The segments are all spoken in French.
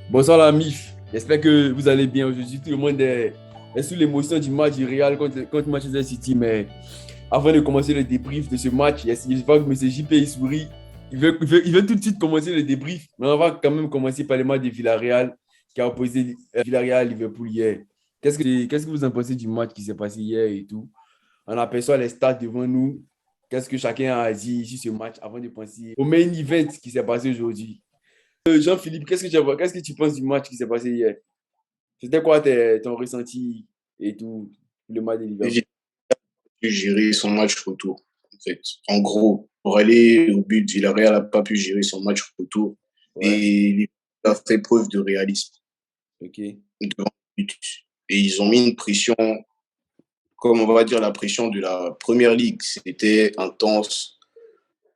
Bonsoir la MIF. J'espère que vous allez bien aujourd'hui. Tout le monde est sous l'émotion du match du Real contre Manchester City. Mais avant de commencer le débrief de ce match, je vois que M. JP il sourit. Il veut tout de suite commencer le débrief. Mais on va quand même commencer par le match de Villarreal qui a opposé Villarreal à Liverpool hier. Qu'est-ce que vous en pensez du match qui s'est passé hier et tout? On aperçoit les stats devant nous. Qu'est-ce que chacun a dit sur ce match avant de penser au main event qui s'est passé aujourd'hui? Jean-Philippe, qu'est-ce que tu penses du match qui s'est passé hier? C'était quoi ton ressenti et tout, le match de Liverpool? Villa a pu gérer son match retour. En fait, en gros, pour aller au but, Villarreal n'a pas pu gérer son match retour Ouais, et il a fait preuve de réalisme ok. devant le but. Et ils ont mis une pression, comme on va dire la pression de la première ligue. C'était intense.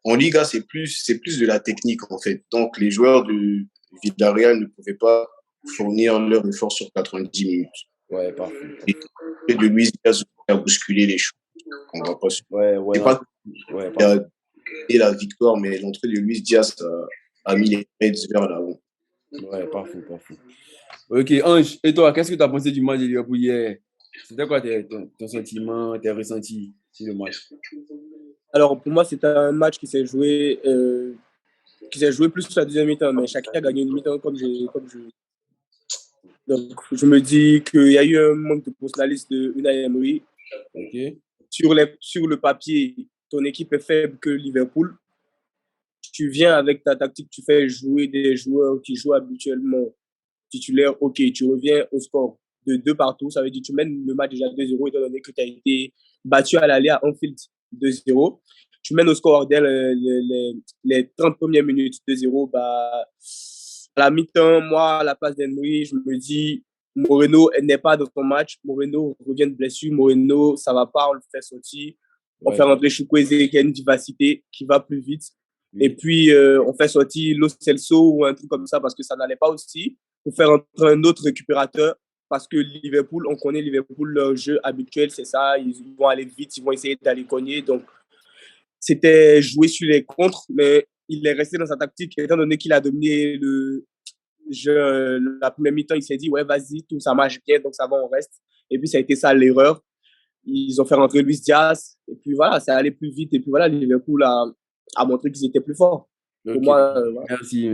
En Liga, c'est plus de la technique en fait. Donc les joueurs de Villarreal ne pouvaient pas fournir leur effort sur 90 minutes. Ouais, parfait. Et de Luis Diaz a bousculé les choses. On va pas. Ouais, ouais, C'est non, pas ouais, qu'il parfait. a et la victoire, mais l'entrée de Luis Diaz a mis les Reds vers l'avant. Ouais, parfait, parfait. Ok, Ange, et toi, qu'est-ce que tu as pensé du match de Liverpool hier? C'était quoi ton sentiment, tes ressentis sur le match? Alors, pour moi, c'était un match qui s'est joué plus sur la deuxième mi-temps, mais chacun a gagné une mi-temps Donc, je me dis qu'il y a eu un manque de personnalisme de Unai Emery. Ok, Sur le papier, ton équipe est faible que Liverpool. Tu viens avec ta tactique, tu fais jouer des joueurs qui jouent habituellement titulaires. Ok, tu reviens au score de 2 partout. Ça veut dire que tu mènes le match déjà 2-0, étant donné que tu as été battu à l'aller à Anfield 2-0. Tu mènes au score dès les 30 premières minutes 2-0. Bah, à la mi-temps, moi, à la place d'Henry, je me dis, Moreno n'est pas dans son match. Moreno revient de blessure. Moreno, ça va pas, on le fait sortir. On ouais, fait rentrer Chukwueze qui a une vivacité qui va plus vite. Et oui. puis, on fait sortir Lo Celso ou un truc comme ça parce que ça n'allait pas aussi. Pour faire entrer un autre récupérateur parce que Liverpool, on connaît Liverpool, leur jeu habituel, c'est ça. Ils vont aller vite, ils vont essayer d'aller cogner. Donc, c'était jouer sur les contres, mais il est resté dans sa tactique. Étant donné qu'il a dominé le jeu, la première mi-temps, il s'est dit, ouais, vas-y, tout ça marche bien, donc ça va, on reste. Et puis, ça a été ça l'erreur. Ils ont fait rentrer Luis Diaz. Et puis voilà, ça allait plus vite. Et puis voilà, Liverpool a montré qu'ils étaient plus forts. Pour Ok, moi, voilà. merci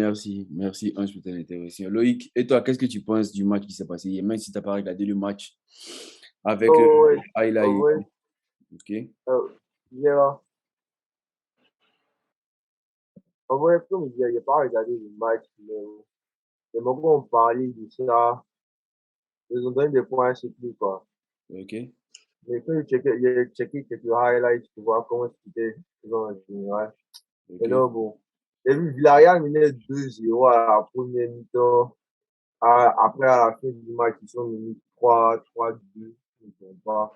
Ange pour ton intervention. Loïc, et toi, qu'est-ce que tu penses du match qui s'est passé hier, même si tu n'as pas regardé le match avec Ouais, Ayla en et vrai, tout. Ok. hier, en vrai, comme je disais, j'ai pas regardé le match, mais les moments où on parlait de ça, ils ont donné des points à plus, quoi. Ok. Mais quand j'ai checké quelques highlights pour voir comment c'était en général. Et Ok. là, bon, j'ai vu Villarreal menait 2-0 à la première mi-temps. Après, à la fin du match, ils sont menés 3-2. Ils sont pas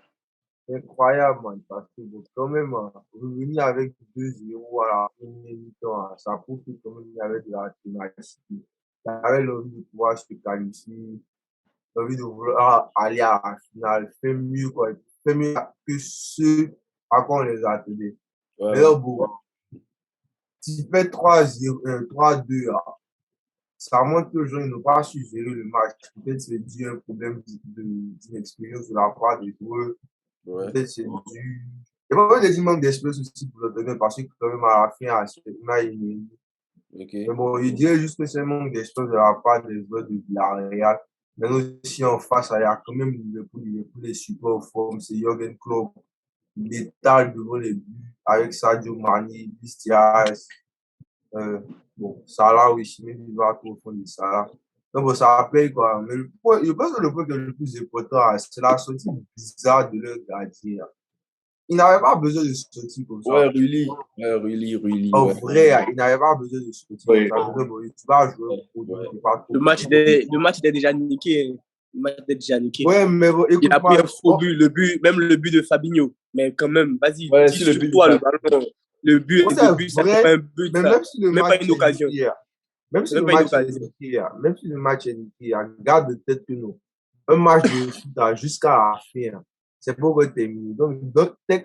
incroyable, man, parce que bon, quand même, revenir avec 2-0 à la première mi-temps, ça prouve que quand même, il y avait de la ténacité. Il y avait l'envie de pouvoir se qualifier, l'envie de vouloir aller à la finale, faire mieux, quoi, faire mieux que ceux à quoi on les attendait. Ouais, Mais ouais. là, bon, si tu fais 3-0, 3-2, là, ça montre que les gens n'ont pas su gérer le match. Peut-être c'est dû à un problème d'inexpérience de la part des joueurs. Ouais. Peut-être c'est dû. Il y a pas des manque d'espèces aussi pour le donner parce que quand même à la fin, on a une. Mais Ok. bon, je dirais juste que c'est un manque d'espèces de la part des joueurs de Villarreal. Mais aussi en face, il y a quand même Liverpool est super en forme. C'est Jürgen Klopp. Il étale devant les buts avec Sadio Mane, Diaz. Euh, bon, Salah aussi, même il va trop au fond de Salah. Donc bon, ça rappelle quoi. Mais je pense que le point le plus important, c'est la sortie bizarre de leur gardien. Il n'avait pas besoin de sortir comme Ouais, ça. Rulli. Ouais, Rulli, En ouais. vrai, il n'avait pas besoin de sortir comme Oui. ça. Mais bon, tu vas jouer Ouais, pour ouais. nous, c'est pas trop Le match était déjà niqué. Le match était déjà niqué. ouais, mais bon, Il a pris écoute-moi. un faux but, même le but de Fabinho. Mais quand même, vas-y, Ouais, tire sur le sur but de toi le Fab. ballon. Le but Moi, est de c'est but, ça, c'est pas vrai, un but, mais ça. même si le Même pas match une est occasion. niqué, même si C'est même le pas une match est occasion. niqué, même si le match est niqué, garde de tête que nous. Un match de foot jusqu'à la fin, c'est pour terminer. Donc dès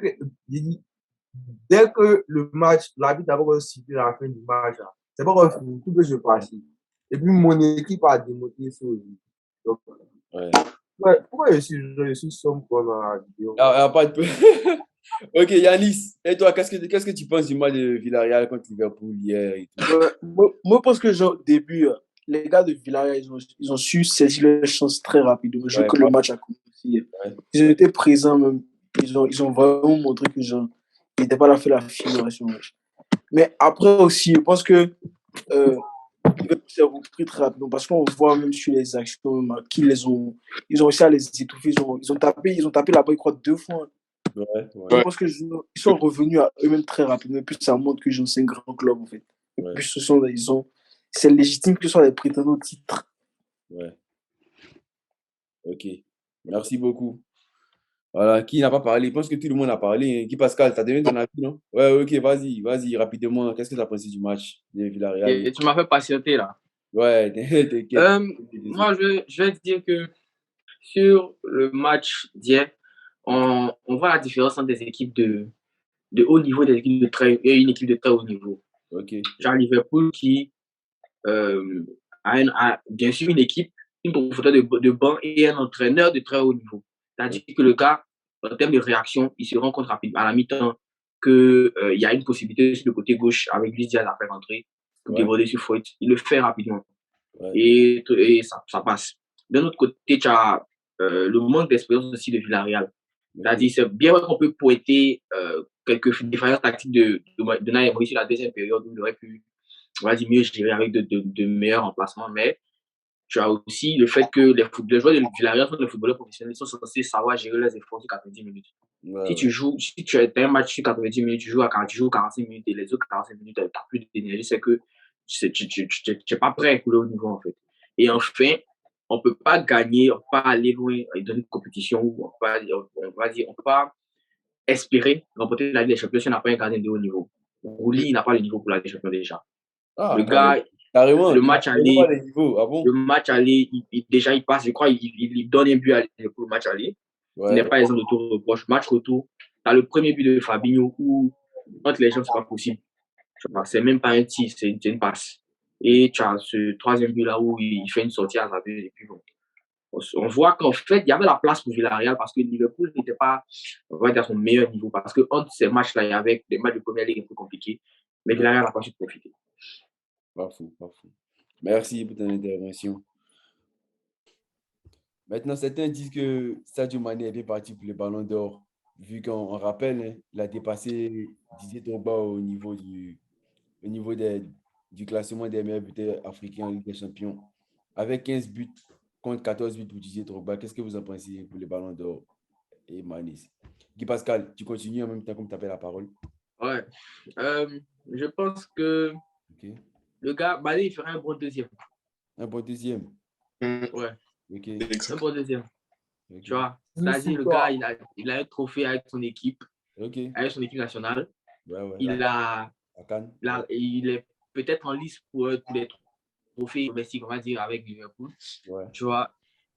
que le match, l'arbitre a pas cité la fin du match, c'est pas que tout peut se passer. Et puis, mon équipe a démonté ça aussi. Donc, Ouais. pourquoi je suis sombre dans la vidéo? Pas de... Ok, Yanis, et toi, qu'est-ce que tu penses du match de Villarreal contre Liverpool hier et tout? Ouais, moi, je pense que genre, au début, les gars de Villarreal, ils ont su saisir leur chance très rapidement. Je veux Ouais, que le match a commencé. ouais. Ils ont été présents même. Ils ont vraiment montré que genre, ils n'étaient pas là à faire la figuration. Mais après aussi, je pense que Liverpool s'est repris très rapidement parce qu'on voit même sur les actions ils ont réussi à les étouffer. Ils ont tapé la balle, je crois, 2 fois. Ouais, Je ouais, Ouais. pense que ils sont revenus à eux-mêmes très rapidement. Et puis ça montre que genre, c'est un grand club en fait. Et ouais, puis c'est légitime que ce soit des prétendants au titre. ouais. Ok. Merci beaucoup. Voilà, qui n'a pas parlé? Je pense que tout le monde a parlé, hein. Qui, Pascal, t'as donné ton avis, non? Ouais, ok, vas-y, rapidement. Qu'est-ce que tu as pensé du match de Villarreal? Et tu m'as fait patienter là. Ouais, t'inquiète. Moi, je vais te dire que sur le match d'hier, on voit la différence entre des équipes de haut niveau des équipes et une équipe de très haut niveau. Ok, Genre Liverpool qui a bien sûr une équipe, une profondeur de banc et un entraîneur de très haut niveau. C'est-à-dire que le gars, en termes de réaction, il se rend compte rapidement à la mi-temps qu'il y a une possibilité sur le côté gauche avec Luis Diaz à faire entrer pour ouais, déborder sur Foyt. Il le fait rapidement ouais, et ça passe. D'un autre côté, tu as le manque d'expérience aussi de Villarreal. ok, C'est-à-dire, c'est bien vrai qu'on peut pointer quelques défaillances tactiques de Naïm sur la deuxième période où il aurait pu, on va dire, mieux gérer avec de meilleurs emplacements, mais tu as aussi le fait que les joueurs de Villarreal sont des footballeurs professionnels, ils sont censés savoir gérer leurs efforts sur 90 minutes. ouais, Si ouais, tu joues, si tu as un match sur 90 minutes, tu joues 45 minutes et les autres 45 minutes, tu n'as plus d'énergie, c'est que tu n'es pas prêt à couler au niveau en fait. Et enfin, on ne peut pas gagner, on ne peut pas aller loin dans une compétition où on peut pas espérer remporter la Ligue des Champions si on n'a pas un gardien de haut niveau. Rouli, il n'a pas le niveau pour la Ligue des Champions déjà. Ah, Le gars, carrément, le il a match vraiment pas aller, les niveaux. Ah bon? déjà, il passe, je crois, il donne un but pour le match aller. Il n'est Ouais, pas exemple de tout reproche. Match retour, tu as le premier but de Fabinho où, entre les jambes, c'est pas possible. C'est même pas un tir, c'est une passe. Et tu as ce troisième but là où il fait une sortie à Zabi. Et puis bon, on voit qu'en fait, il y avait la place pour Villarreal parce que Liverpool n'était pas, on va dire, à son meilleur niveau. Parce que entre ces matchs-là, il y avait des matchs de première ligue un peu compliqués. Mais ouais, Villarreal n'a pas su profiter. pas fou, pas fou. Merci pour ton intervention. Maintenant, certains disent que Sadio Mané est bien parti pour le Ballon d'Or, vu qu'on rappelle, hein, il a dépassé Didier Drogba au niveau du classement des meilleurs buteurs africains en Ligue des Champions, avec 15 buts contre 14 buts pour Didier Drogba. Qu'est-ce que vous en pensez pour le Ballon d'Or et Mané? Guy Pascal, tu continues en même temps comme tu appelles la parole. Ouais. Je pense que Ok. le gars, Mané, il ferait un bon deuxième. Un bon deuxième. Ouais, Ok. un bon deuxième. Ok. Tu vois, Je c'est-à-dire suis le gars, pas. il a un trophée Ok. avec son équipe nationale. Ouais, ouais. Il a, À Cannes. Ouais. il est peut-être en lice pour les trophées domestiques, on va dire, avec Liverpool. Ouais. Tu vois,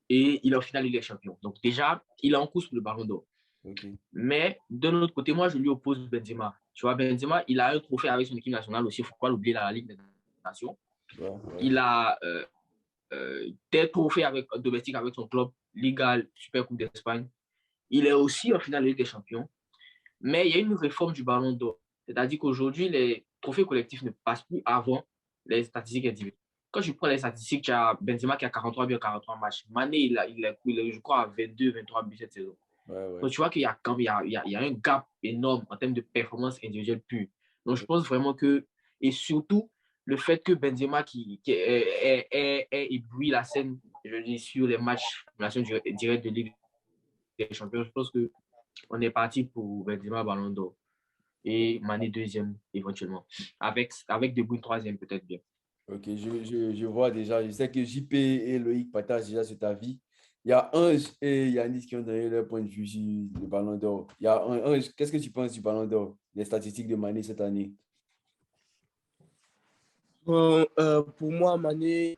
et il est au final, il est champion. Donc déjà, il est en course pour le Ballon d'Or. Ok. Mais de l'autre côté, moi, je lui oppose Benzema. Tu vois, Benzema, il a un trophée avec son équipe nationale aussi. Il ne faut pas l'oublier, la Ligue des Nations. Ouais, ouais. Il a des trophées domestiques avec son club, Liga, Super Coupe d'Espagne. Il est aussi en finale de Ligue des Champions. Mais il y a une réforme du Ballon d'Or. C'est-à-dire qu'aujourd'hui, les trophées collectifs ne passent plus avant les statistiques individuelles. Quand je prends les statistiques, tu as Benzema qui a 43 buts, 43 matchs. Mané, je crois, à 22, 23 buts cette saison. Ouais, ouais. Donc, tu vois qu'il y a, il y a un gap énorme en termes de performance individuelle pure. Donc, je pense vraiment que, et surtout, le fait que Benzema qui ait ébloui la scène, je dis, sur les matchs directs de Ligue des Champions, je pense qu'on est parti pour Benzema Ballon d'Or et Mané deuxième éventuellement. Avec De Bruyne troisième peut-être bien. Ok, je vois déjà. Je sais que JP et Loïc partagent déjà cet avis. Il y a Ange et Yanis qui ont donné leur point de vue sur le Ballon d'Or. Il y a Ange, qu'est-ce que tu penses du Ballon d'Or, les statistiques de Mané cette année? Pour moi, Mané,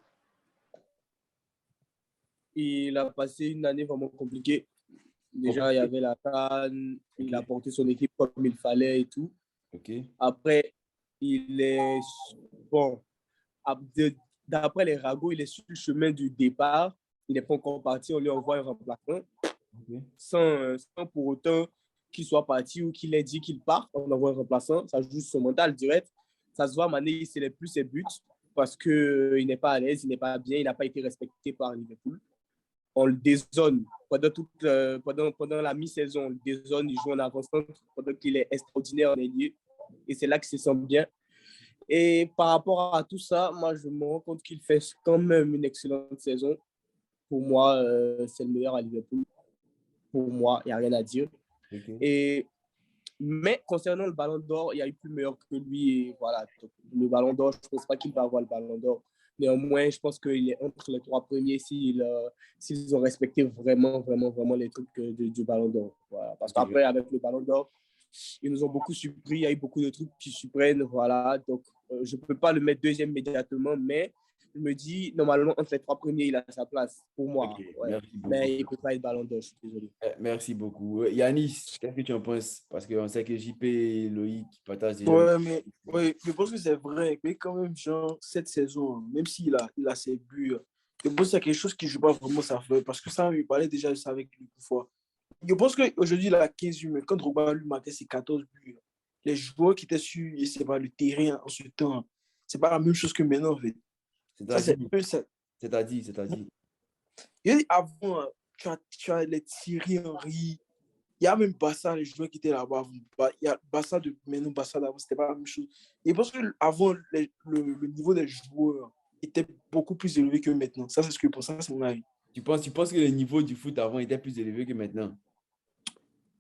il a passé une année vraiment compliquée. Déjà, il y avait la CAN, il a Ok, porté son équipe comme il fallait et tout. ok, Après, il est bon. d'après les ragots, il est sur le chemin du départ. Il n'est pas encore parti, on lui envoie un remplaçant. Sans pour autant qu'il soit parti ou qu'il ait dit qu'il part, on envoie un remplaçant. Ça joue sur son mental direct. Ça se voit, Mané, il ne célèbre plus ses buts parce qu'il n'est pas à l'aise, il n'est pas bien, il n'a pas été respecté par Liverpool. On le dézone pendant la mi-saison, on le dézone, il joue en avant-centre pendant qu'il est extraordinaire en ailier. Et c'est là qu'il se sent bien. Et par rapport à tout ça, moi, je me rends compte qu'il fait quand même une excellente saison. Pour moi, c'est le meilleur à Liverpool. Pour moi, il n'y a rien à dire. Okay. Mais concernant le Ballon d'Or, il y a eu plus meilleur que lui. Et voilà, donc, le Ballon d'Or, je ne pense pas qu'il va avoir le Ballon d'Or. Néanmoins, je pense qu'il est entre les 3 premiers s'ils ont respecté vraiment, vraiment, vraiment les trucs du Ballon d'Or. Voilà. Parce qu'après, avec le Ballon d'Or, ils nous ont beaucoup surpris. Il y a eu beaucoup de trucs qui surprennent. Voilà. Donc, je ne peux pas le mettre deuxième immédiatement, mais je me dis, normalement, entre les 3 premiers, il a sa place pour moi. Okay. Ouais. Merci beaucoup. Mais il ne peut pas être Ballon d'Or, je suis désolé. Merci beaucoup. Yanis, qu'est-ce que tu en penses? Parce qu'on sait que JP et Loïc partagent déjà. Ouais, je pense que c'est vrai. Mais quand même, genre, cette saison, même s'il a ses buts, je pense que c'est quelque chose qui ne joue pas vraiment sa fleur. Parce que ça, il parlait déjà de ça avec lui une fois. Je pense qu'aujourd'hui, il a 15 buts. Mais quand Drogba lui marquait ses 14 buts, les joueurs qui étaient sur, je sais pas, le terrain en ce temps, c'est pas la même chose que maintenant, en fait. Ça, c'est un peu ça. C'est-à-dire. Et avant, tu as les Thierry Henry. Il y a même Bassa, les joueurs qui étaient là-bas. Il y a Bassa de maintenant, Bassa d'avant, c'était pas la même chose. Et parce qu'avant, le niveau des joueurs était beaucoup plus élevé que maintenant. Ça, c'est ce que pour ça, c'est mon avis. Tu penses que le niveau du foot avant était plus élevé que maintenant?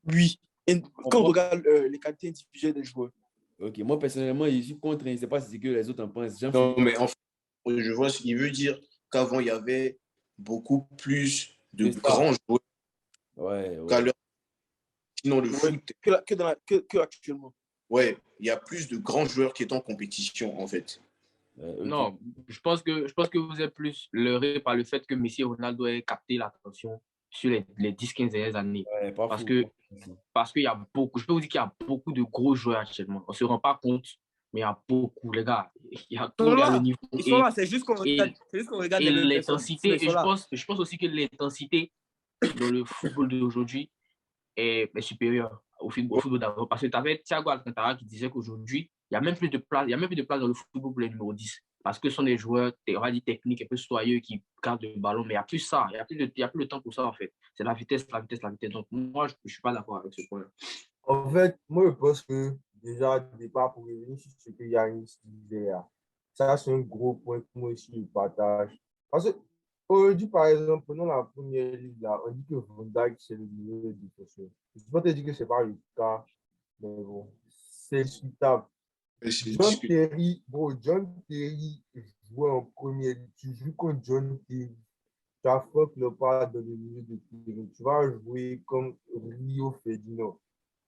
Oui. Et quand on regarde les qualités individuelles des joueurs. Ok, moi personnellement, je suis contre. Je ne sais pas si c'est que les autres en pensent. Non, mais en fait, je vois ce qu'il veut dire qu'avant, il y avait beaucoup plus de grands joueurs. Ouais. Sinon, le foot. Que actuellement. Ouais, il y a plus de grands joueurs qui sont en compétition, en fait. Okay. Non, je pense que vous êtes plus leurré par le fait que Messi et Ronaldo aient capté l'attention sur les 10-15 dernières années. Ouais, parce qu'il y a beaucoup, je peux vous dire qu'il y a beaucoup de gros joueurs actuellement. On ne se rend pas compte, mais il y a beaucoup, les gars. Il y a tout, il y a le niveau. Ils sont là, c'est juste qu'on regarde et l'intensité. Et je pense aussi que l'intensité dans le football d'aujourd'hui est supérieure au football d'avant. Parce que tu avais Thiago Alcantara qui disait qu'aujourd'hui, il n'y a même plus de place dans le football pour les numéros 10. Parce que ce sont des joueurs, on va dire, techniques, un peu soyeux, qui gardent le ballon. Mais il n'y a plus ça. Il n'y a plus le temps pour ça, en fait. C'est la vitesse. Donc, moi, je ne suis pas d'accord avec ce point-là. En fait, moi, je pense que déjà, au départ, pour revenir sur ce que Yannis disait, ça, c'est un gros point que moi aussi, je partage. Parce que aujourd'hui, par exemple, prenons la première ligue, là, on dit que Van Dijk, c'est le meilleur défenseur. Je ne peux pas te dire que ce n'est pas le cas, mais bon, c'est discutable. John Terry jouait en première ligue. Tu joues contre John Terry. Tu affrontes le pas dans le milieu de terrain. Tu vas jouer comme Rio Ferdinand.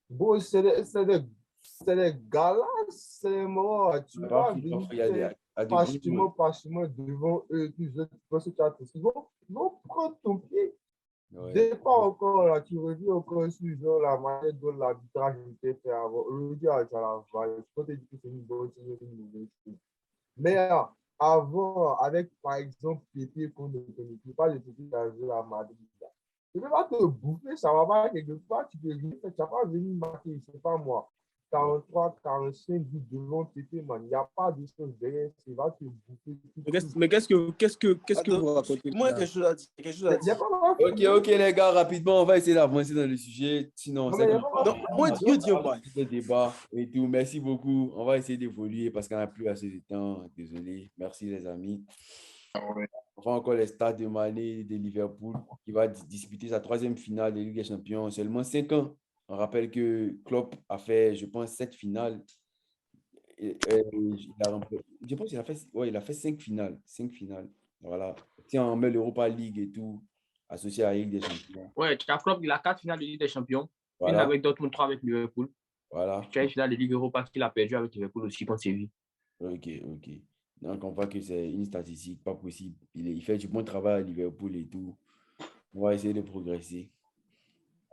Bon, c'est des gars-là, c'est mort. Tu vas venir facilement devant eux. Tu penses que tu as tout. Ils vont prendre ton pied. Ouais. Départ encore, là, tu reviens encore sur genre, la manière dont l'arbitrage était fait avant. Aujourd'hui, tu as la vague. Je peux te dire que c'est une bonne chose, une mauvaise chose. Mais avant, avec par exemple Pépé contre ton équipe, pas de Pépé qui a joué à Madrid. Tu ne peux pas te bouffer, ça va pas quelque part, tu peux rien faire, tu n'as pas venir marquer, c'est pas moi. 43, 45 buts devant Pépé, man. Il n'y a pas de chose derrière, il va te bouffer. Mais qu'est-ce que vous racontez? Moi, quelque chose à dire. Ok, les gars, rapidement, on va essayer d'avancer dans le sujet. Sinon, moi, je dis moi. Le débat et tout. Merci beaucoup. On va essayer d'évoluer parce qu'on n'a plus assez de temps. Désolé. Merci, les amis. On va encore les stades de Mané de Liverpool qui va disputer sa 3e finale de Ligue des Champions en seulement 5 ans. On rappelle que Klopp a fait, je pense, 7 finales. Je pense qu'il a fait 5 finales. 5 finales. Voilà. Si on met l'Europa League et tout, associé à la Ligue des Champions. Ouais, tu as Klopp, il a 4 finales de Ligue des Champions. Voilà. Une avec Dortmund, 3 avec Liverpool. Voilà. Tu as une finale de Ligue Europa qu'il a perdu avec Liverpool aussi contre Séville. Ok. Donc, on voit que c'est une statistique pas possible. Il fait du bon travail à Liverpool et tout. On va essayer de progresser.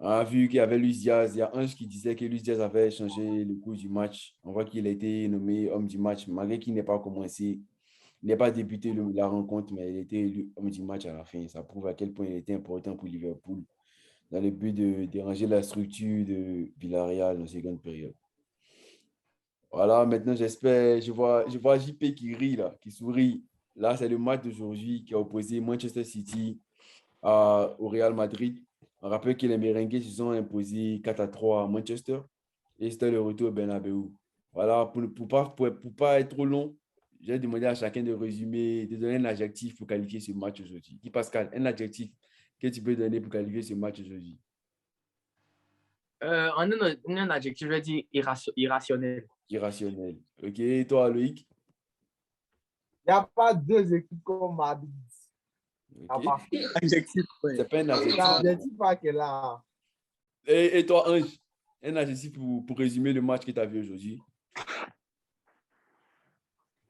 On a vu qu'il y avait Luis Diaz. Il y a Ange qui disait que Luis Diaz avait changé le cours du match. On voit qu'il a été nommé homme du match, malgré qu'il n'ait pas commencé. il n'a pas débuté la rencontre, mais il était élu homme du match à la fin. Ça prouve à quel point il était important pour Liverpool dans le but de déranger la structure de Villarreal en seconde période. Voilà, maintenant j'espère, je vois JP qui rit là, qui sourit. Là, c'est le match d'aujourd'hui qui a opposé Manchester City au Real Madrid. On rappelle que les Merengues se sont imposés 4-3 à Manchester et c'était le retour au Bernabeu. Voilà, pour pas être trop long, j'ai demandé à chacun de résumer, de donner un adjectif pour qualifier ce match aujourd'hui. Guy Pascal, un adjectif que tu peux donner pour qualifier ce match aujourd'hui. En un adjectif, je vais dire irrationnel. Irrationnel. Ok, et toi, Loïc? Il n'y a pas deux équipes comme Madrid. Ok. Adjectif, ouais. C'est pas un adjectif. L'adjectif pas qu'elle a. Et toi, Ange, un adjectif pour résumer le match que tu as vu aujourd'hui.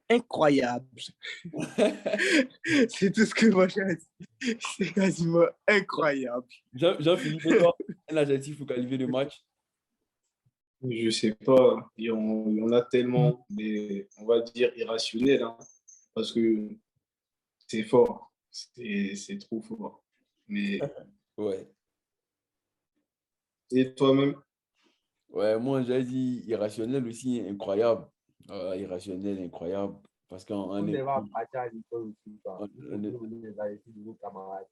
Incroyable. C'est tout ce que moi j'ai dit. C'est quasiment incroyable. Jean-Philippe, et toi, un adjectif pour qualifier le match. Je sais pas, il y en a tellement, mais on va dire irrationnel, hein, parce que c'est fort, c'est trop fort. Mais Ouais. et toi-même? Ouais, moi, j'ai dit irrationnel aussi, incroyable. Irrationnel, incroyable. Parce qu'on On est... ne va pas à l'école aussi. on est- Les adjectifs de vos camarades.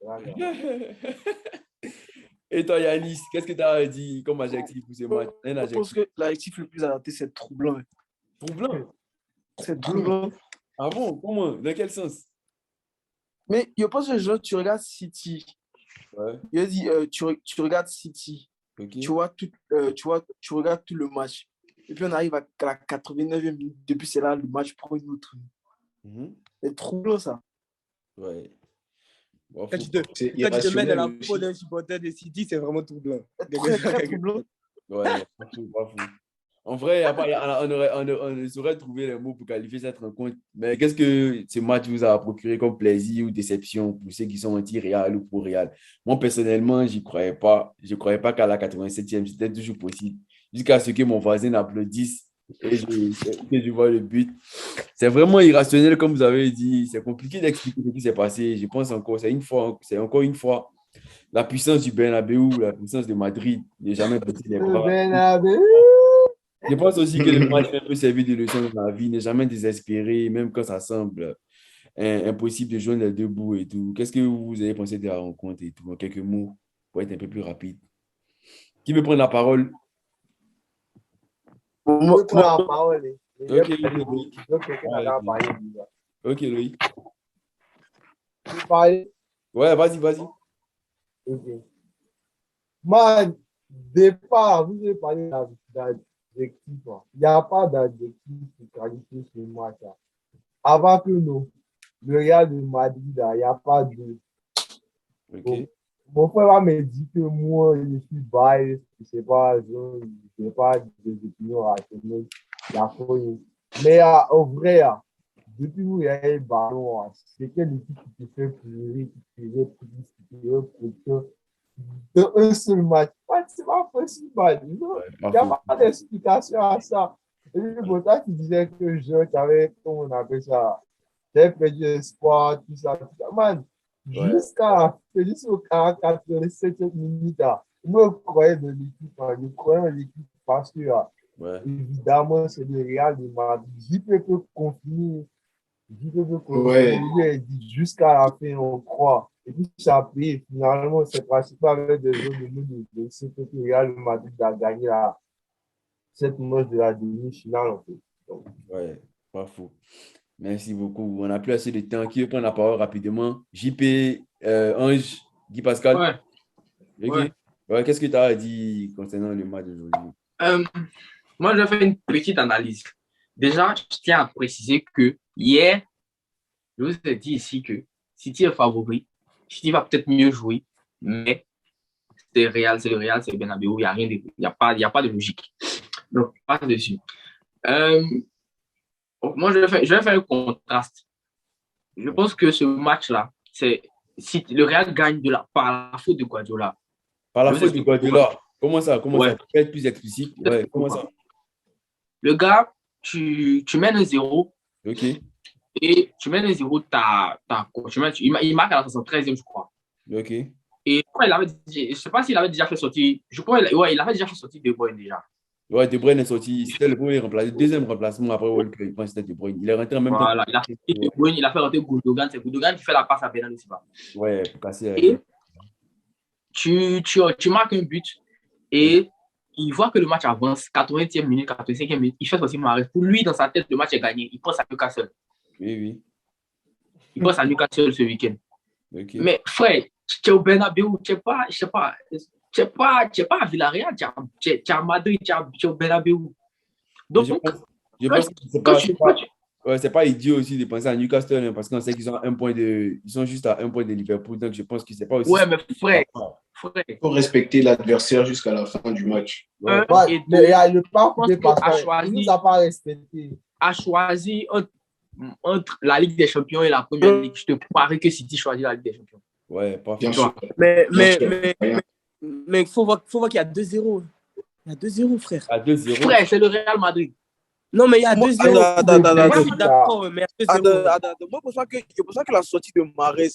Et toi, Yanis, qu'est-ce que tu as dit comme adjectif pour ce match? Un Je pense adjectif. que l'adjectif le plus adapté, c'est troublant. Troublant. C'est troublant. Ah bon? Comment? Dans quel sens? Mais je pense que genre, tu regardes City. Ouais. Je dis, tu regardes City. Ok. Tu regardes tout le match. Et puis on arrive à la 89e minute. Depuis, c'est là, le match prend une autre. Mhm. C'est troublant, ça. Ouais. Bon, Quand faut- tu te, C'est quand tu te mets dans la irrationnel peau aussi. d'un supporter de City, c'est vraiment troublant. C'est très, très troublant. Ouais, pas fou, pas fou. En vrai, on ne saurait trouver les mots pour qualifier cette rencontre. Mais qu'est-ce que ce match vous a procuré comme plaisir ou déception pour ceux qui sont anti-Real ou pro-Real? Moi, personnellement, j'y croyais pas. Je ne croyais pas qu'à la 87e, c'était toujours possible. Jusqu'à ce que mon voisin applaudisse et que je vois le but. C'est vraiment irrationnel, comme vous avez dit. C'est compliqué d'expliquer ce qui s'est passé. Je pense encore, c'est encore une fois la puissance du Bernabeu, la puissance de Madrid. N'est jamais baissé les Le bras. Bernabeu. Je pense aussi que le match peut servir de leçon dans la vie, ne jamais désespérer, même quand ça semble impossible de joindre les deux bouts et tout. Qu'est-ce que vous avez pensé de la rencontre et tout? En quelques mots, pour être un peu plus rapide. Qui veut prendre la parole? Je prends la parole. Ok, Loïc. Ok, Loïc. Tu parles. Ouais, vas-y, vas-y. Ok. Moi, départ, vous avez parlé d'adjectif. Il n'y a pas d'adjectif pour qualifier ce match. Avant que nous, le Real de Madrid, il n'y a pas de. Ok. Mon frère va me dire que moi, je suis biased, je ne sais pas, je n'ai pas des opinions rationnelles. Mais en vrai, depuis que vous avez le ballon, c'est quelle équipe qui te fait pleurer, qui te fait plus, qui te fait pour de un seul match. C'est pas possible. Il n'y a pas d'explication à ça. Et puis, Botta qui disait que je t'avais, comment on appelle ça, j'ai perdu espoir, tout ça, tout ça. Man, Ouais. jusqu'au 47e minute, je me croyais de l'équipe. Je croyais de l'équipe parce que, Ouais. évidemment, c'est le Real de Madrid. JP peut confirmer. JP peut Ouais. confirmer. Il dit jusqu'à la fin, on croit. Et puis, ça a pris. Finalement, c'est principalement avec des jeux de nous de ce que le Real de Madrid a gagné cette manche de la demi-finale, en fait. Donc, Ouais, pas faux. Merci beaucoup. On n'a plus assez de temps. Qui veut prendre la parole rapidement? JP, Ange, Guy Pascal. Ouais. Ok. Ouais. Ouais, qu'est-ce que tu as dit concernant le match d'aujourd'hui? Moi, je vais faire une petite analyse. Déjà, je tiens à préciser que hier, je vous ai dit ici que City est favori. City va peut-être mieux jouer, mais c'est le Real, c'est le Bernabeu. Il n'y a rien de, il y a pas de logique. Donc, pas dessus. Moi, je vais faire un contraste. Je pense que ce match-là, c'est si le Real gagne par la faute de Guardiola. Par la faute de Guardiola. Comment ça? Ouais. Peut être plus explicite? Ouais, comment ça? Le gars, tu mènes un 0. Ok. et tu mènes 1-0, il marque à la 73e, je crois. Ok. Et je ne sais pas s'il avait déjà fait sortir, je crois, il avait déjà fait sortir De Bruyne déjà. Ouais, De Bruyne est sorti. C'était le premier remplacement, le deuxième remplacement après Walker. Je pense que c'était De Bruyne. Il est rentré en même temps. Voilà, il a fait De Bruyne, il a fait rentrer Gundogan. C'est Gundogan qui fait la passe à Bernardo Silva. Ouais, pour casser. Et tu marques un but et il voit que le match avance, 80e minute, 85e minute, il fait sortir Mahrez. Pour lui, dans sa tête, le match est gagné. Il pense à Newcastle. Oui. Il pense à Newcastle ce week-end. Okay. Mais frère, tu es au Bernabéu, tu n'es pas à Villarreal, tu es à Madrid, tu es au Bernabéu. Donc, je pense que c'est pas idiot aussi de penser à Newcastle, hein, parce qu'on sait qu'ils ont ils sont juste à 1 point de Liverpool, donc je pense que c'est pas aussi. Ouais, mais frère. Il faut respecter l'adversaire jusqu'à la fin du match. Ouais, mais il y a le parcours il nous a pas respecté. A choisi entre la Ligue des Champions et la Première Ligue. Je te parie que City choisit la Ligue des Champions. Ouais, pas bien sûr. Mais il faut voir qu'il y a 2-0. Il y a 2-0, frère. À 2-0. Frère, c'est le Real Madrid. Non, mais il y a 2-0. Je suis d'accord, mais il y a 2-0. Moi, je pense que la sortie de Mahrez,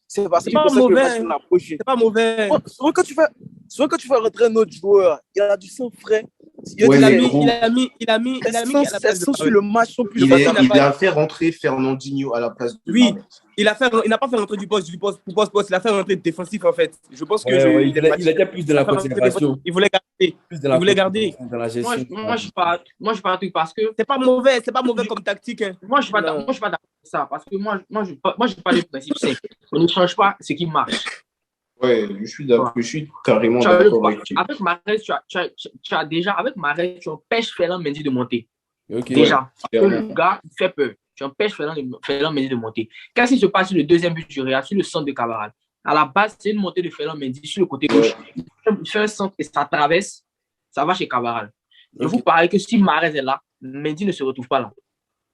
c'est parce que c'est pas mauvais. Souvent, quand tu fais rentrer un autre joueur, il a du sang frais. Il a mis à la place sur le match. Il a fait rentrer Fernandinho à la place de Mahrez. Il n'a pas fait rentrer du poste. Il a fait rentrer défensif, en fait. Je pense que il était plus de la conservation. Il voulait garder. Dans la gestion. Moi, je ne suis pas d'accord parce que c'est pas mauvais comme tactique. Hein. Moi, je suis pas d'accord avec ça parce que moi, je parle du principe simple. On ne change pas ce qui marche. Ouais, je suis d'accord. Je suis carrément d'accord avec toi. Avec Mahrez, tu as déjà, avec Mahrez, tu empêches Ferland Mendy de monter. Okay. Déjà, parce que le gars, il fait peur. Tu empêches Ferland Mendy de monter. Qu'est-ce qui se passe sur le deuxième but du Real, sur le centre de Cavaral? À la base, c'est une montée de Ferland Mendy sur le côté gauche. Il fait un centre et ça traverse, ça va chez Cavaral. Je vous parie que si Mahrez est là, Mendy ne se retrouve pas là.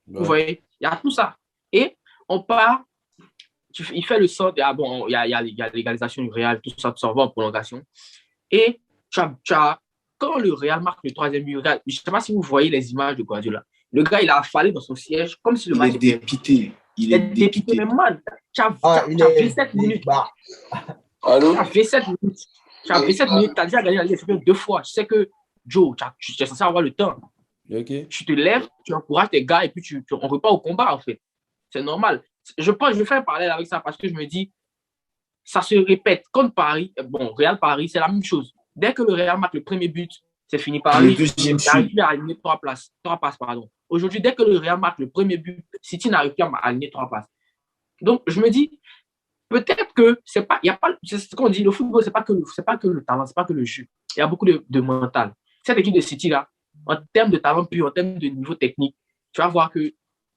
Vous voyez, il y a tout ça. Et on part, il fait le centre, il y a l'égalisation du Real, tout ça va en prolongation. Et quand le Real marque le troisième but, je ne sais pas si vous voyez les images de Guardiola. Le gars, il a affalé dans son siège comme si le match était dépité. Il est dépité. Mais man, tu as 27 minutes. Allô? Tu as 27 minutes. Tu as déjà gagné la Ligue des Champions 2 fois. Je sais que Joe, tu es censé avoir le temps. Okay. Tu te lèves, tu encourages tes gars et puis on repart au combat, en fait. C'est normal. Je fais un parallèle avec ça parce que je me dis, ça se répète. Contre Paris, Real Paris, c'est la même chose. Dès que le Real marque le premier but, c'est fini par le deuxième but. Il n'arrive plus à aligner 3 passes. Aujourd'hui, dès que le Real marque le premier but, City n'arrive plus à aligner 3 passes. Donc, je me dis, peut-être que c'est ce qu'on dit, le football, c'est pas que le talent, c'est pas que le jeu. Il y a beaucoup de mental. Cette équipe de City là, en termes de talent pur, en termes de niveau technique, tu vas voir que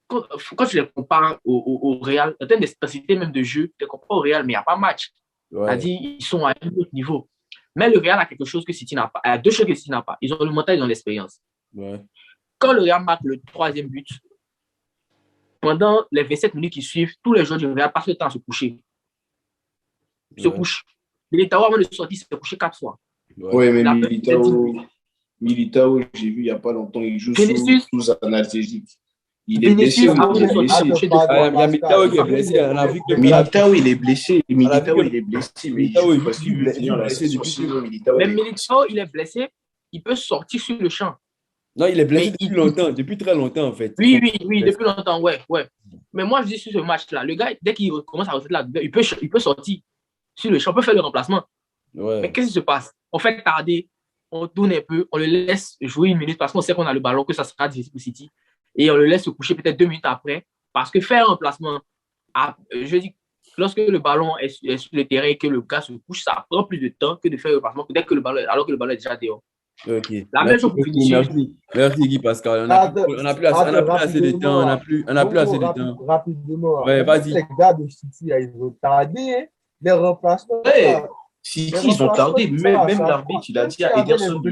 quand tu les compares au Real, en termes d'intensité même de jeu, tu les compares au Real, mais il n'y a pas match. Ouais. C'est-à-dire, ils sont à un autre niveau. Mais le Real a quelque chose que City n'a pas. Il y a 2 choses que City n'a pas. Ils ont le mental, ils ont l'expérience. Ouais. Quand le Real marque le troisième but, pendant les 27 minutes qui suivent, tous les joueurs du Real passent le temps à se coucher. Ils se couchent. Militao, avant de sortir, s'est couché 4 fois. Ouais, mais Militao, j'ai vu il n'y a pas longtemps, il joue sous analgésique. Il est blessé. Militao qui est blessé. Militao, il est blessé. Mais Militao, il est blessé. Il peut sortir sur le champ. Non, il est blessé depuis très longtemps, en fait. Oui, depuis longtemps, ouais. Mais moi, je dis sur ce match-là, le gars, dès qu'il commence à rentrer là, il peut sortir sur le champ, il peut faire le remplacement. Ouais. Mais qu'est-ce qui se passe? On fait tarder, on tourne un peu, on le laisse jouer 1 minute parce qu'on sait qu'on a le ballon, que ça sera difficile pour City. Et on le laisse se coucher peut-être 2 minutes après. Parce que faire un remplacement, je dis, lorsque le ballon est sur le terrain et que le gars se couche, ça prend plus de temps que de faire le remplacement alors que le ballon est déjà dehors. Okay. La même chose pour Vinicius. Merci Guy Pascal. On n'a plus assez de temps. On n'a plus assez de temps. Rapidement. Ouais, vas-y. Les gars de City, ils ont tardé les remplacements. City, ils ont tardé. Même l'arbitre, il a dit à Ederson de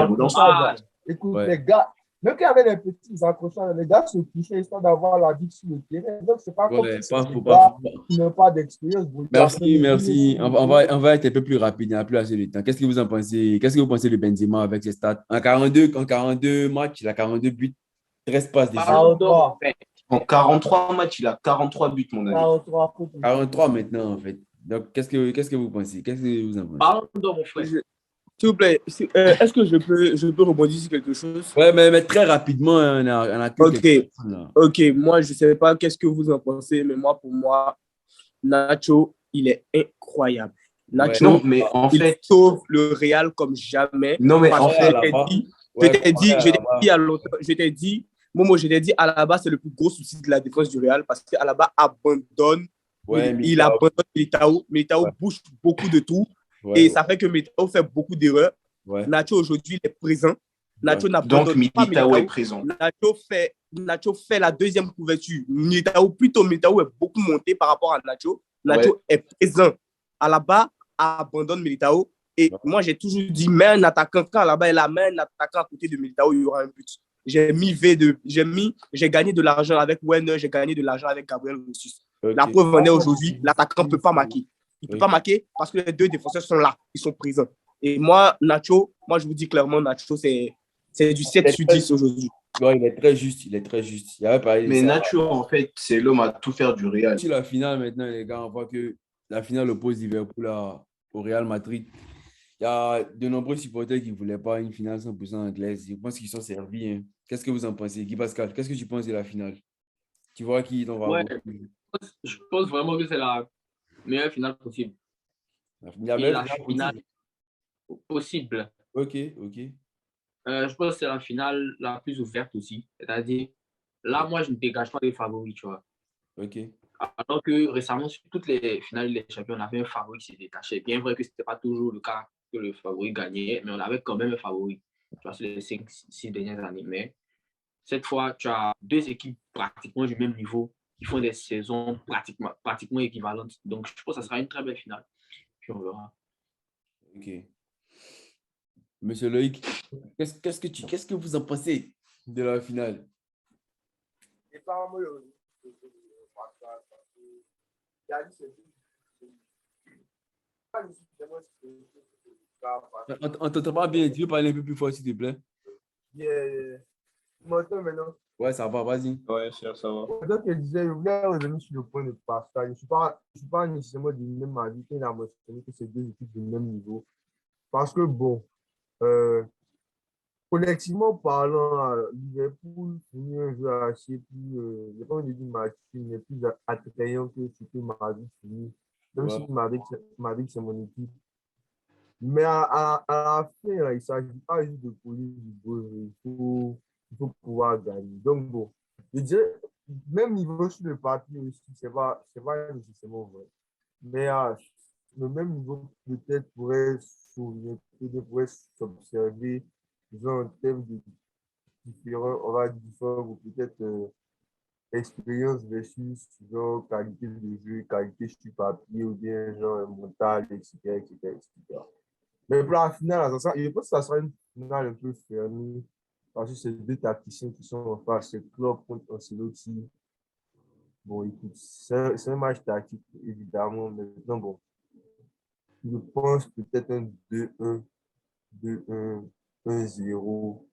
relancer. Écoute, les gars, même qu'il y avait les petits accrochages, les gars se couchaient histoire d'avoir la vie sur le terrain. Donc, c'est pas comme si les gars qui n'ont pas d'expérience. Merci. On va être un peu plus rapide. Il n'y a plus assez de temps. Qu'est-ce que vous en pensez? Qu'est-ce que vous pensez de Benzema avec ses stats? En 42 matchs, il a 42 buts, 13 passes décisives. En 43 matchs, il a 43 buts, mon ami. 43 maintenant, en fait. Donc, qu'est-ce que vous pensez? Qu'est-ce que vous en pensez? Pardon, mon frère. S'il vous plaît, est-ce que je peux rebondir sur quelque chose? Ouais, mais très rapidement, on a que Ok. quelques personnes là. Ok, moi, je ne sais pas qu'est-ce que vous en pensez, mais moi, pour moi, Nacho, il est incroyable. Nacho, Non, mais en il fait, sauve le Real comme jamais. non, mais Parce en que fait, je t'ai dit, Momo, je t'ai dit, Alaba, c'est le plus gros souci de la défense du Real parce qu'Alaba abandonne. Ouais, Il Militao. abandonne Militao. Militao Ouais. bouge beaucoup de tout. Ouais, Et ça fait que Militao fait beaucoup d'erreurs. ouais. Nacho, aujourd'hui, il est présent. Nacho Ouais. donc n'abandonne pas Militao est Militao. présent. Nacho fait la deuxième couverture. Militao est beaucoup monté par rapport à Nacho. Nacho est présent. Alaba abandonne Militao. Et moi, j'ai toujours dit, mais un attaquant, quand Alaba est là, mais un attaquant à côté de Militao, il y aura un but. J'ai gagné de l'argent avec Werner, j'ai gagné de l'argent avec Gabriel Jesus. Okay. La preuve en est aujourd'hui, l'attaquant ne peut pas marquer. Il ne peut pas marquer parce que les deux défenseurs sont là, ils sont présents. Et moi, Nacho, je vous dis clairement, Nacho, c'est du 7 sur 10 aujourd'hui. Ouais, il est très juste, il est très juste. Il avait parlé de Mais ça. Nacho, en fait, c'est l'homme à tout faire du Real. Sur la finale maintenant, les gars, on voit que la finale oppose Liverpool au Real Madrid. Il y a de nombreux supporters qui ne voulaient pas une finale 100% anglaise. Je pense qu'ils sont servis. Hein. Qu'est-ce que vous en pensez, Guy Pascal? Qu'est-ce que tu penses de la finale? Tu vois qui t'en va Ouais, je pense vraiment que c'est la meilleure finale possible. La meilleure finale possible. Ok. Je pense que c'est la finale la plus ouverte aussi. C'est-à-dire, là, moi, je ne dégage pas les favoris, tu vois. Ok. Alors que récemment, sur toutes les finales des champions, on avait un favori qui s'est détaché. Bien vrai que ce n'était pas toujours le cas que le favori gagnait, mais on avait quand même un favori, tu vois, sur les 5-6 dernières années. Mais cette fois, tu as deux équipes pratiquement du même niveau qui font des saisons pratiquement équivalentes. Donc, je pense que ça sera une très belle finale. Puis on verra. Ok. Monsieur Loïc, qu'est-ce que vous en pensez de la finale? On t'entend pas bien. Tu veux parler un peu plus fort, s'il te plaît? Maintenant. Ouais, ça va, vas-y. Ouais, ça va. Donc, je disais, je voulais revenir sur le point de Pascal. Je ne suis pas nécessairement du même avis qu'il a mentionné que c'est deux équipes du même niveau. Parce que, bon, collectivement parlant, Liverpool finit un jeu assez plus, je n'ai pas envie de dire match, mais plus attrayant que ce que Madrid finit. Même si Madrid, c'est mon équipe. Mais à la fin, là, il ne s'agit pas juste de coller du beau, il faut pouvoir gagner. Donc, bon, je dirais, même niveau sur le papier aussi, c'est pas nécessairement vrai. Mais le même niveau peut-être pourrait s'observer, disons, en termes de différents, on va dire différents, ou peut-être expérience versus genre qualité de jeu, qualité sur papier, ou bien genre mental, etc. Mais pour la finale, je pense que ça sera une finale un peu fermée parce que c'est deux tacticiens qui sont en face. C'est Klopp contre Ancelotti. Bon, écoute, c'est un match tactique, évidemment. Maintenant, bon, je pense peut-être un 2-1, 2-1, 1-0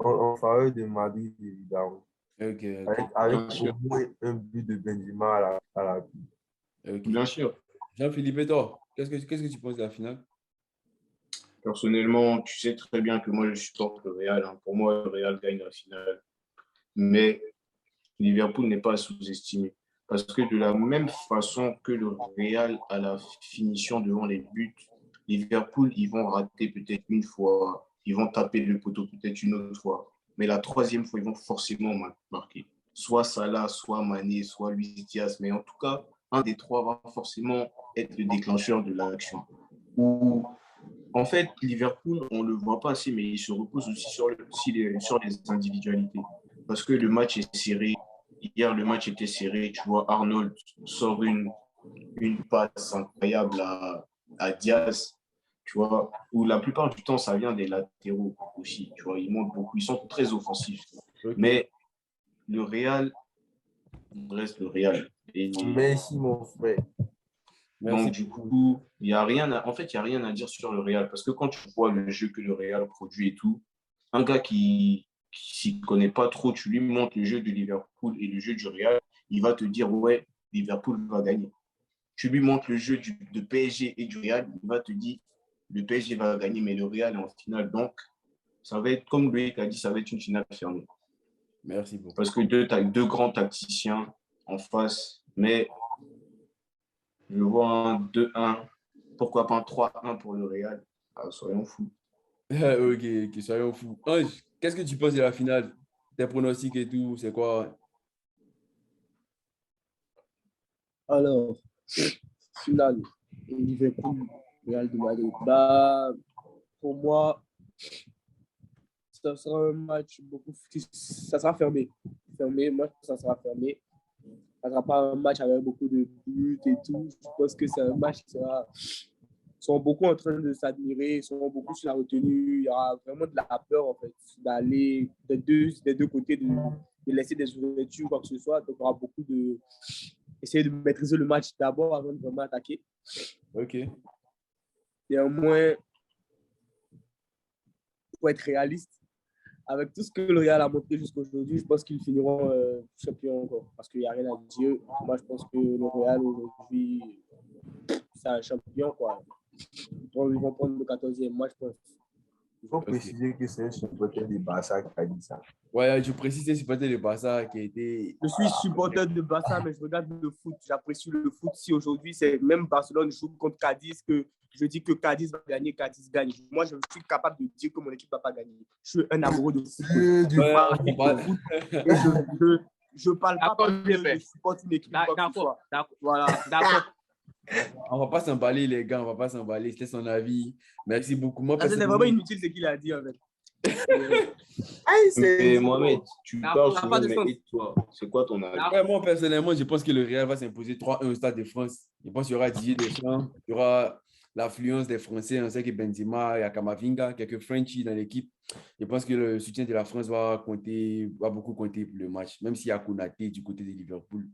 en faveur de Madrid, évidemment. Ok. Avec au moins un but de Benzema à la Ok. Bien sûr. Jean-Philippe et toi, qu'est-ce que tu penses de la finale? Personnellement, tu sais très bien que moi, je supporte le Real. Hein. Pour moi, le Real gagne la finale. Mais Liverpool n'est pas à sous-estimer. Parce que de la même façon que le Real a la finition devant les buts, Liverpool, ils vont rater peut-être une fois, ils vont taper le poteau peut-être une autre fois. Mais la troisième fois, ils vont forcément marquer. Soit Salah, soit Mané, soit Luis Diaz. Mais en tout cas, un des trois va forcément être le déclencheur de l'action. Ou en fait, Liverpool, on ne le voit pas assez, mais il se repose aussi sur les individualités. Parce que le match est serré. Hier, le match était serré. Tu vois, Arnold sort une passe incroyable à Diaz. Tu vois, où la plupart du temps, ça vient des latéraux aussi. Tu vois, ils montent beaucoup. Ils sont très offensifs. Okay. Mais le Real reste le Real. Merci, mon frère. Donc, du coup, il n'y a rien à dire sur le Real. Parce que quand tu vois le jeu que le Real produit et tout, un gars qui s'il ne connaît pas trop, tu lui montres le jeu de Liverpool et le jeu du Real, il va te dire, ouais, Liverpool va gagner. Tu lui montres le jeu de PSG et du Real, il va te dire, le PSG va gagner, mais le Real est en finale. Donc, ça va être, comme Loïc a dit, ça va être une finale fermée. Merci beaucoup. Parce que tu as deux grands tacticiens en face, mais je vois un 2-1, pourquoi pas un 3-1 pour le Real. Ah, soyons fous. Ok, soyons fous. Ange, qu'est-ce que tu penses de la finale? Tes pronostics et tout, c'est quoi? Alors, finale, Liverpool, Real de Madrid. Bah, pour moi, ça sera un match ça sera fermé. Fermé, moi, ça sera fermé. Ça ne sera pas un match avec beaucoup de buts et tout. Je pense que c'est un match qui sera. Ils sont beaucoup en train de s'admirer, ils sont beaucoup sur la retenue. Il y aura vraiment de la peur, en fait, d'aller des deux côtés, de laisser des ouvertures, quoi que ce soit. Donc, il y aura beaucoup de. Essayer de maîtriser le match d'abord avant de vraiment attaquer. Ok. Néanmoins, pour être réaliste, avec tout ce que le Real a montré jusqu'à aujourd'hui, je pense qu'ils finiront champions encore. Parce qu'il n'y a rien à dire. Moi, je pense que le Real aujourd'hui, c'est un champion, quoi. Ils vont prendre le 14e, moi, je pense. Il faut préciser que c'est un supporter du Barça qui a dit ça. Ouais, je précise, c'est supporter le Barça qui a été. Je suis supporter de Barça, mais je regarde le foot. J'apprécie le foot. Si aujourd'hui, c'est même Barcelone joue contre Cadiz, que je dis que Cadiz va gagner, Cadiz gagne. Moi, je suis capable de dire que mon équipe ne va pas gagner. Je suis un amoureux de foot. Je ne parle pas parce que je supporte une équipe. D'accord. Voilà. D'accord. On va pas s'emballer, les gars, on va pas s'emballer. C'était son avis. Merci beaucoup. Moi, C'est vraiment inutile ce qu'il a dit, en fait. Mais Mohamed, tu parles Ça n'a souvent, pas de mais sens. et toi, c'est quoi ton avis? Ouais, moi, personnellement, je pense que le Real va s'imposer 3-1 au Stade de France. Je pense qu'il y aura Didier Deschamps, il y aura l'affluence des Français. On sait que Benzema, il y a Kamavinga, quelques Frenchies dans l'équipe. Je pense que le soutien de la France va beaucoup compter pour le match, même s'il y a Konaté du côté de Liverpool.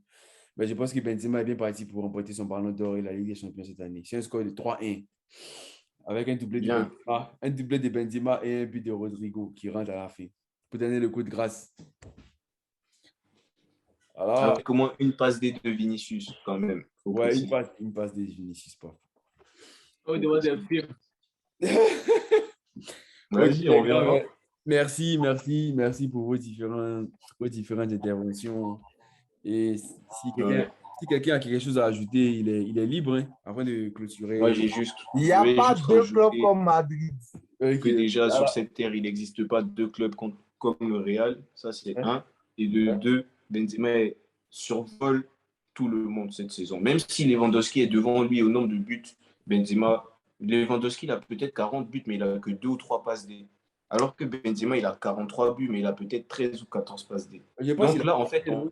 Mais je pense que Benzema est bien parti pour remporter son ballon d'or et la Ligue des Champions cette année. C'est un score de 3-1 avec un doublé de Benzema et un but de Rodrigo qui rentre à la fin pour donner le coup de grâce. Alors, Avec au moins une passe D de Vinicius, quand même. ouais, une passe des Vinicius, pas. On demande un film. Vas-y, on verra. Merci pour vos différentes interventions. Et si quelqu'un a quelque chose à ajouter, il est libre, hein, avant de clôturer. Moi, j'ai juste. Il n'y a pas deux clubs comme Madrid. Que déjà, sur cette terre, il n'existe pas deux clubs comme le Real. Ça, c'est un. Et de deux, Benzema survole tout le monde cette saison. Même si Lewandowski est devant lui au nombre de buts, Lewandowski, il a peut-être 40 buts, mais il n'a que 2 ou 3 passes D. Alors que Benzema, il a 43 buts, mais il a peut-être 13 ou 14 passes D. Donc là, en fait, on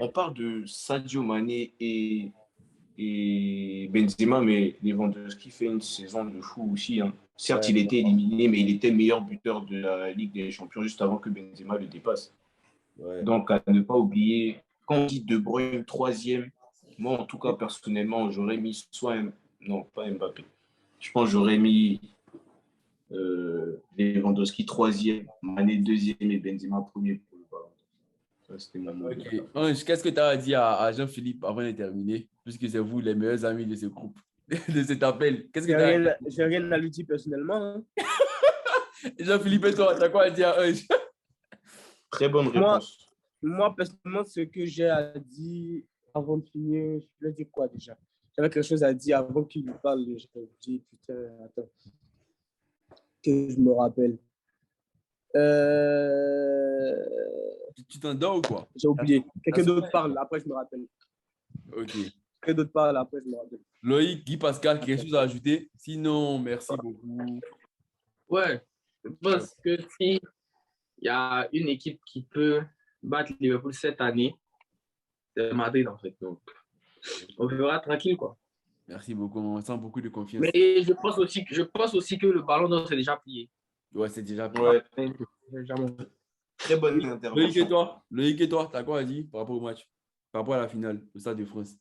parle de Sadio Mané et Benzema, mais Lewandowski fait une saison de fou aussi. Hein. Certes, il était éliminé, mais il était meilleur buteur de la Ligue des Champions juste avant que Benzema le dépasse. Ouais. Donc, à ne pas oublier, quand on dit De Bruyne troisième, moi, en tout cas, personnellement, j'aurais mis non, pas Mbappé. Je pense que j'aurais mis Lewandowski troisième, Mané deuxième et Benzema premier pour le ballon. Ça, c'était mon mot. Okay. Ange, qu'est-ce que tu as à dire à Jean-Philippe avant de terminer, puisque c'est vous les meilleurs amis de ce groupe, de cet appel? Qu'est-ce que j'ai rien à lui dire personnellement. Hein. Jean-Philippe et toi, tu as quoi à dire à Ange? Très bonne réponse. Moi, personnellement, ce que j'ai à dire avant de finir, je vais dire quoi déjà? J'avais quelque chose à dire avant qu'il me parle. Je vais dire, putain, attends. Que je me rappelle. Tu t'endors ou quoi? J'ai oublié. Quelqu'un d'autre parle, après je me rappelle. Ok. Quelqu'un d'autre parle, après je me rappelle. Loïc, Guy, Pascal, quelque chose à ajouter? Sinon, merci beaucoup. Ouais, je pense que si il y a une équipe qui peut battre Liverpool cette année, c'est Madrid en fait. Donc, on verra tranquille, quoi. Merci beaucoup, on sent beaucoup de confiance. Mais je pense aussi que le ballon d'or s'est déjà plié. Ouais, c'est déjà plié. Ouais. Très bonne intervention. Loïc et toi, t'as quoi à dire par rapport au match, par rapport à la finale au Stade de France?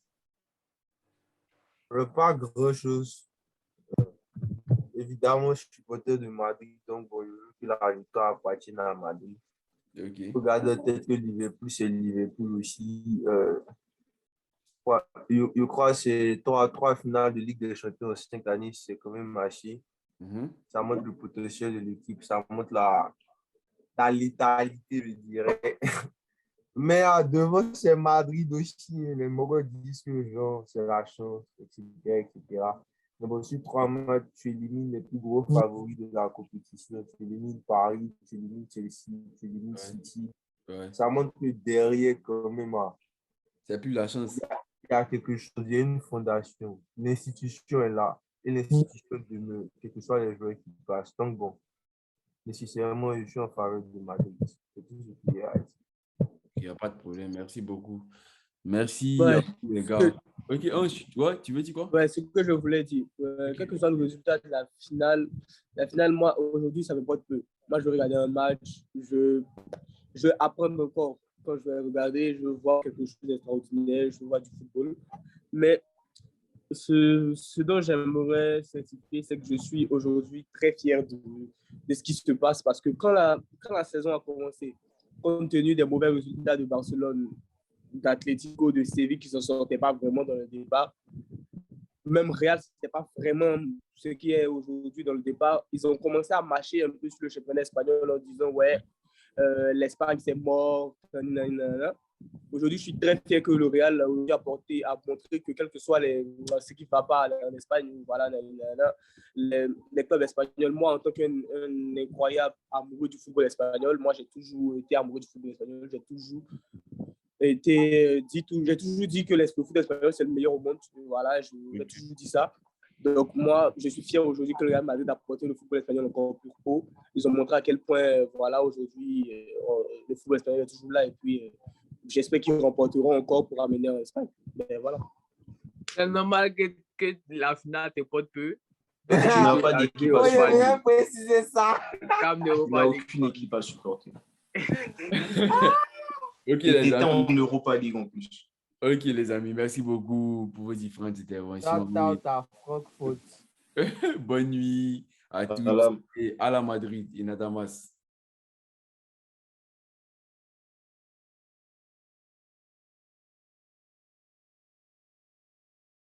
Pas grand-chose. évidemment, je suis supporter de Madrid, donc bon, je veux que la victoire appartienne à Madrid. Ok. Regardez peut-être que Liverpool, c'est Liverpool aussi. Ouais, je crois que c'est trois finales de Ligue des Champions en 5 années, c'est quand même assez. Mhm. Ça montre le potentiel de l'équipe, ça montre la létalité, je dirais. Mais devant, c'est Madrid aussi. Les Mogos disent que genre, c'est la chance, etc., etc. Mais bon, sur 3 matchs, tu élimines les plus gros favoris de la compétition. Tu élimines Paris, tu élimines Chelsea, tu élimines Ouais. City. Ouais. Ça montre que derrière, quand même, C'est plus la chance. il y a quelque chose, il y a une fondation. L'institution est là. Et l'institution demeure, quels que soient les joueurs qui passent. Donc bon, nécessairement, je suis en faveur de Madrid. C'est tout ce qu'il y a à dire. Il n'y a pas de problème. Merci beaucoup. Merci à Ouais, vous, les gars. Ok, ouais, tu veux dire quoi? ouais, c'est ce que je voulais dire. Ok. Quel que soit le résultat de la finale, moi, aujourd'hui, ça me porte peu. Moi, je vais regarder un match, je vais apprendre encore. Quand je vais regarder, je veux voir quelque chose d'extraordinaire, je veux voir du football. Mais ce dont j'aimerais certifier, c'est que je suis aujourd'hui très fier de ce qui se passe parce que quand la saison a commencé, compte tenu des mauvais résultats de Barcelone, d'Atlético, de Séville qui ne se sortaient pas vraiment dans le débat, même Real, ce n'était pas vraiment ce qui est aujourd'hui dans le départ. Ils ont commencé à marcher un peu sur le championnat espagnol en disant ouais, l'Espagne c'est mort. Aujourd'hui, je suis très fier que le Real a montré que quel que soit ce qui ne va pas en Espagne, voilà, les clubs espagnols, moi en tant qu'un incroyable amoureux du football espagnol, moi j'ai toujours été amoureux du football espagnol, j'ai toujours dit que le foot espagnol c'est le meilleur au monde, voilà, j'ai toujours dit ça. Donc moi, je suis fier aujourd'hui que le Real Madrid a porté le football espagnol encore plus haut. Ils ont montré à quel point, voilà, aujourd'hui, le football espagnol est toujours là et puis j'espère qu'ils remporteront encore pour amener en Espagne. Mais voilà. C'est normal que la finale te porte peu. Tu n'as pas d'équipe à Oui, j'ai supporter. bien précisé ça. Cam ne Tu veut n'as pas aucune équipe à supporter. Ok, Et les tu étais en amis. Europa League en plus. Ok, les amis. Merci beaucoup pour vos différentes interventions. Shout-out à Francfort. Bonne nuit à tous Voilà. et à la Madrid et nada más.